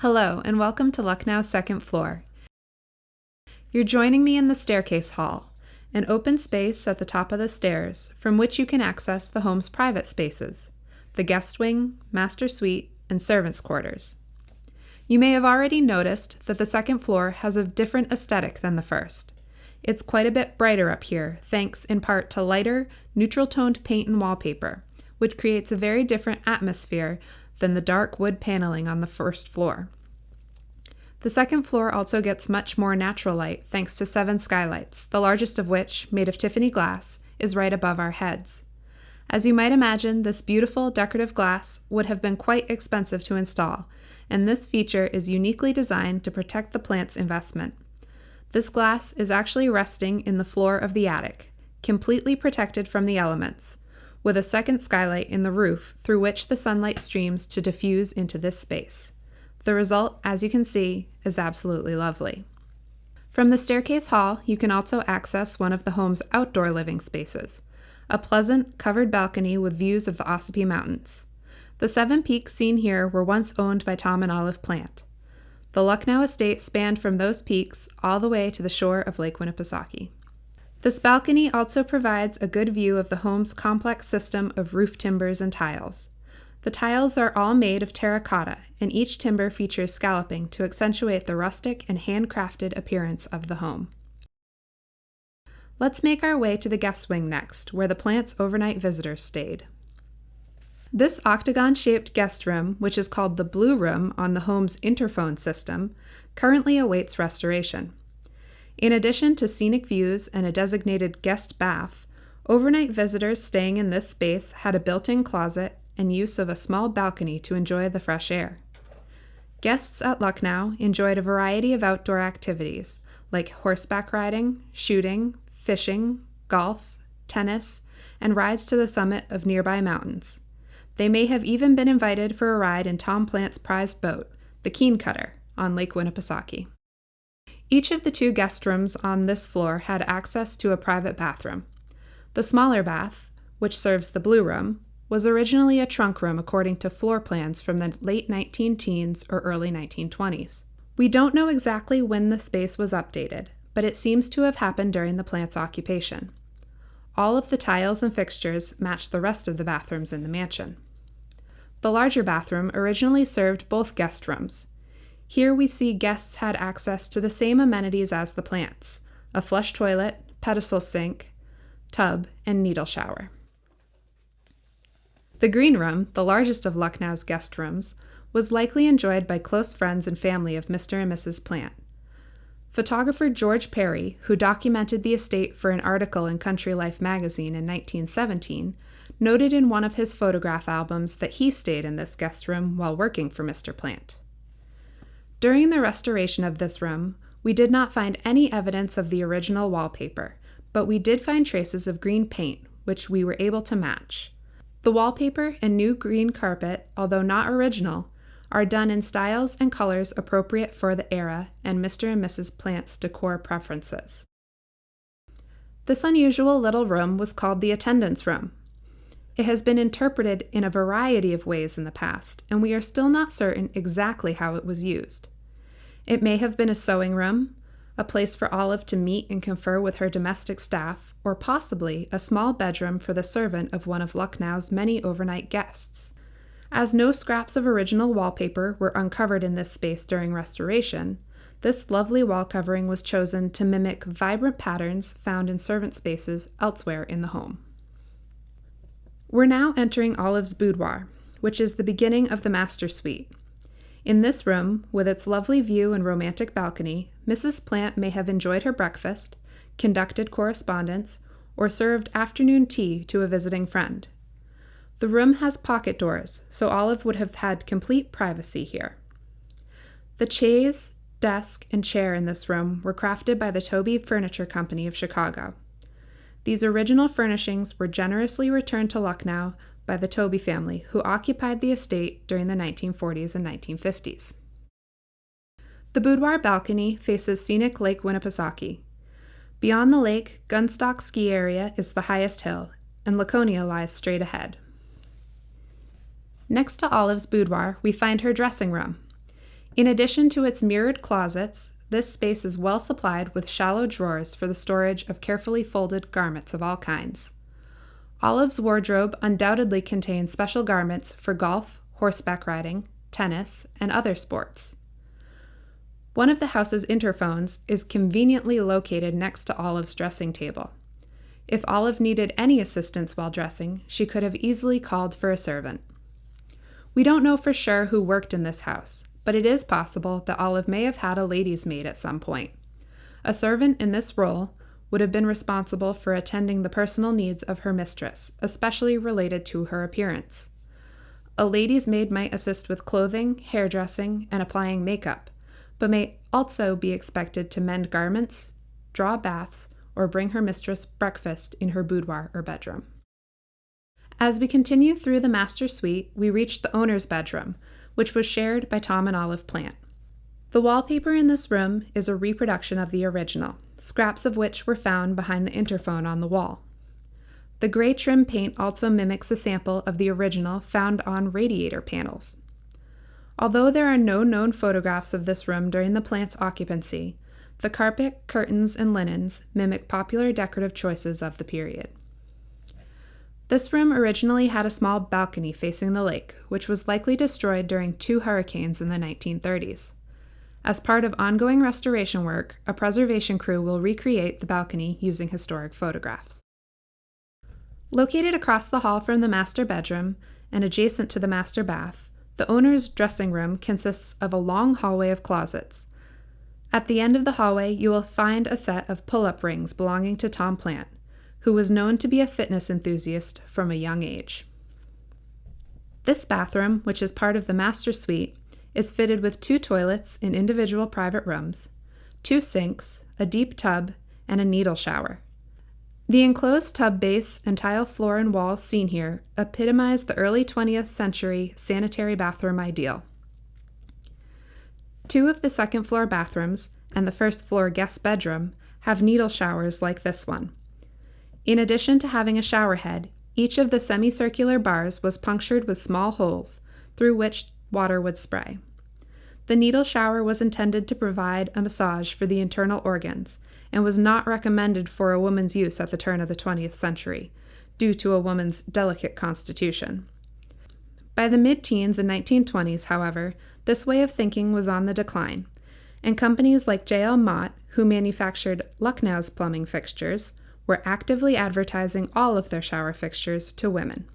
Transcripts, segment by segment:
Hello, and welcome to Lucknow's second floor. You're joining me in the staircase hall, an open space at the top of the stairs from which you can access the home's private spaces, the guest wing, master suite, and servants' quarters. You may have already noticed that the second floor has a different aesthetic than the first. It's quite a bit brighter up here, thanks in part to lighter, neutral-toned paint and wallpaper, which creates a very different atmosphere than the dark wood paneling on the first floor. The second floor also gets much more natural light thanks to 7 skylights, the largest of which, made of Tiffany glass, is right above our heads. As you might imagine, this beautiful decorative glass would have been quite expensive to install, and this feature is uniquely designed to protect the plant's investment. This glass is actually resting in the floor of the attic, completely protected from the elements, with a second skylight in the roof through which the sunlight streams to diffuse into this space. The result, as you can see, is absolutely lovely. From the staircase hall, you can also access one of the home's outdoor living spaces, a pleasant, covered balcony with views of the Ossipee Mountains. The 7 peaks seen here were once owned by Tom and Olive Plant. The Lucknow estate spanned from those peaks all the way to the shore of Lake Winnipesaukee. This balcony also provides a good view of the home's complex system of roof timbers and tiles. The tiles are all made of terracotta, and each timber features scalloping to accentuate the rustic and handcrafted appearance of the home. Let's make our way to the guest wing next, where the plant's overnight visitors stayed. This octagon-shaped guest room, which is called the Blue Room on the home's interphone system, currently awaits restoration. In addition to scenic views and a designated guest bath, overnight visitors staying in this space had a built-in closet and use of a small balcony to enjoy the fresh air. Guests at Lucknow enjoyed a variety of outdoor activities like horseback riding, shooting, fishing, golf, tennis, and rides to the summit of nearby mountains. They may have even been invited for a ride in Tom Plant's prized boat, the Keen Cutter, on Lake Winnipesaukee. Each of the 2 guest rooms on this floor had access to a private bathroom. The smaller bath, which serves the Blue Room, was originally a trunk room according to floor plans from the late 19-teens or early 1920s. We don't know exactly when the space was updated, but it seems to have happened during the plant's occupation. All of the tiles and fixtures match the rest of the bathrooms in the mansion. The larger bathroom originally served both guest rooms. Here we see guests had access to the same amenities as the plants: a flush toilet, pedestal sink, tub, and needle shower. The green room, the largest of Lucknow's guest rooms, was likely enjoyed by close friends and family of Mr. and Mrs. Plant. Photographer George Perry, who documented the estate for an article in Country Life magazine in 1917, noted in one of his photograph albums that he stayed in this guest room while working for Mr. Plant. During the restoration of this room, we did not find any evidence of the original wallpaper, but we did find traces of green paint, which we were able to match. The wallpaper and new green carpet, although not original, are done in styles and colors appropriate for the era and Mr. and Mrs. Plant's decor preferences. This unusual little room was called the attendance room. It has been interpreted in a variety of ways in the past, and we are still not certain exactly how it was used. It may have been a sewing room, a place for Olive to meet and confer with her domestic staff, or possibly a small bedroom for the servant of one of Lucknow's many overnight guests. As no scraps of original wallpaper were uncovered in this space during restoration, this lovely wall covering was chosen to mimic vibrant patterns found in servant spaces elsewhere in the home. We're now entering Olive's boudoir, which is the beginning of the master suite. In this room, with its lovely view and romantic balcony, Mrs. Plant may have enjoyed her breakfast, conducted correspondence, or served afternoon tea to a visiting friend. The room has pocket doors, so Olive would have had complete privacy here. The chaise, desk, and chair in this room were crafted by the Toby Furniture Company of Chicago. These original furnishings were generously returned to Lucknow by the Toby family, who occupied the estate during the 1940s and 1950s. The boudoir balcony faces scenic Lake Winnipesaukee. Beyond the lake, Gunstock Ski Area is the highest hill, and Laconia lies straight ahead. Next to Olive's boudoir, we find her dressing room. In addition to its mirrored closets, this space is well supplied with shallow drawers for the storage of carefully folded garments of all kinds. Olive's wardrobe undoubtedly contains special garments for golf, horseback riding, tennis, and other sports. One of the house's interphones is conveniently located next to Olive's dressing table. If Olive needed any assistance while dressing, she could have easily called for a servant. We don't know for sure who worked in this house, but it is possible that Olive may have had a lady's maid at some point. A servant in this role would have been responsible for attending the personal needs of her mistress, especially related to her appearance. A lady's maid might assist with clothing, hairdressing, and applying makeup, but may also be expected to mend garments, draw baths, or bring her mistress breakfast in her boudoir or bedroom. As we continue through the master suite, we reach the owner's bedroom, which was shared by Tom and Olive Plant. The wallpaper in this room is a reproduction of the original, scraps of which were found behind the interphone on the wall. The gray trim paint also mimics a sample of the original found on radiator panels. Although there are no known photographs of this room during the Plant's occupancy, the carpet, curtains, and linens mimic popular decorative choices of the period. This room originally had a small balcony facing the lake, which was likely destroyed during 2 hurricanes in the 1930s. As part of ongoing restoration work, a preservation crew will recreate the balcony using historic photographs. Located across the hall from the master bedroom and adjacent to the master bath, the owner's dressing room consists of a long hallway of closets. At the end of the hallway, you will find a set of pull-up rings belonging to Tom Plant, who was known to be a fitness enthusiast from a young age. This bathroom, which is part of the master suite, is fitted with 2 toilets in individual private rooms, 2 sinks, a deep tub, and a needle shower. The enclosed tub base and tile floor and walls seen here epitomize the early 20th century sanitary bathroom ideal. 2 of the second-floor bathrooms and the first-floor guest bedroom have needle showers like this one. In addition to having a shower head, each of the semicircular bars was punctured with small holes through which water would spray. The needle shower was intended to provide a massage for the internal organs and was not recommended for a woman's use at the turn of the 20th century, due to a woman's delicate constitution. By the mid-teens and 1920s, however, this way of thinking was on the decline, and companies like J.L. Mott, who manufactured Lucknow's plumbing fixtures, were actively advertising all of their shower fixtures to women.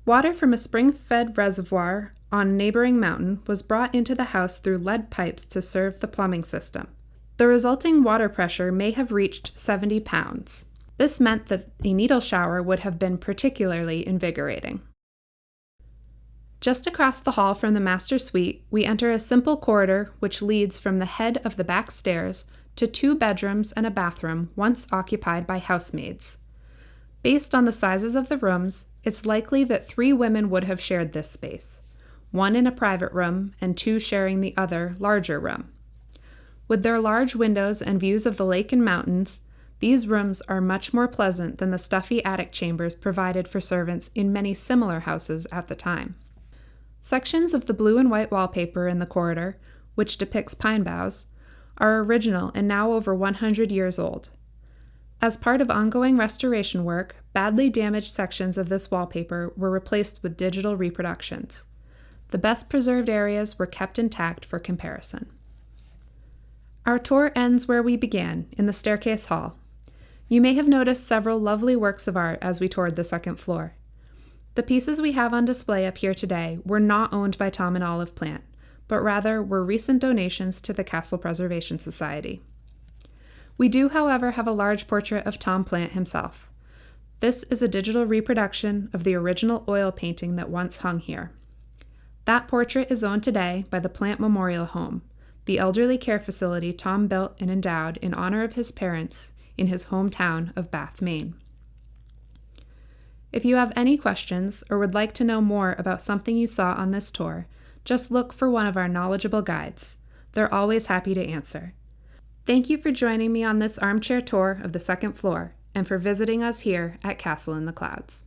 Water from a spring-fed reservoir on a neighboring mountain was brought into the house through lead pipes to serve the plumbing system. The resulting water pressure may have reached 70 pounds. This meant that a needle shower would have been particularly invigorating. Just across the hall from the master suite, we enter a simple corridor which leads from the head of the back stairs to 2 bedrooms and a bathroom once occupied by housemaids. Based on the sizes of the rooms, it's likely that 3 women would have shared this space, 1 in a private room and 2 sharing the other, larger room. With their large windows and views of the lake and mountains, these rooms are much more pleasant than the stuffy attic chambers provided for servants in many similar houses at the time. Sections of the blue and white wallpaper in the corridor, which depicts pine boughs, are original and now over 100 years old. As part of ongoing restoration work, badly damaged sections of this wallpaper were replaced with digital reproductions. The best preserved areas were kept intact for comparison. Our tour ends where we began, in the staircase hall. You may have noticed several lovely works of art as we toured the second floor. The pieces we have on display up here today were not owned by Tom and Olive Plant, but rather were recent donations to the Castle Preservation Society. We do, however, have a large portrait of Tom Plant himself. This is a digital reproduction of the original oil painting that once hung here. That portrait is owned today by the Plant Memorial Home, the elderly care facility Tom built and endowed in honor of his parents in his hometown of Bath, Maine. If you have any questions or would like to know more about something you saw on this tour, just look for one of our knowledgeable guides. They're always happy to answer. Thank you for joining me on this armchair tour of the second floor and for visiting us here at Castle in the Clouds.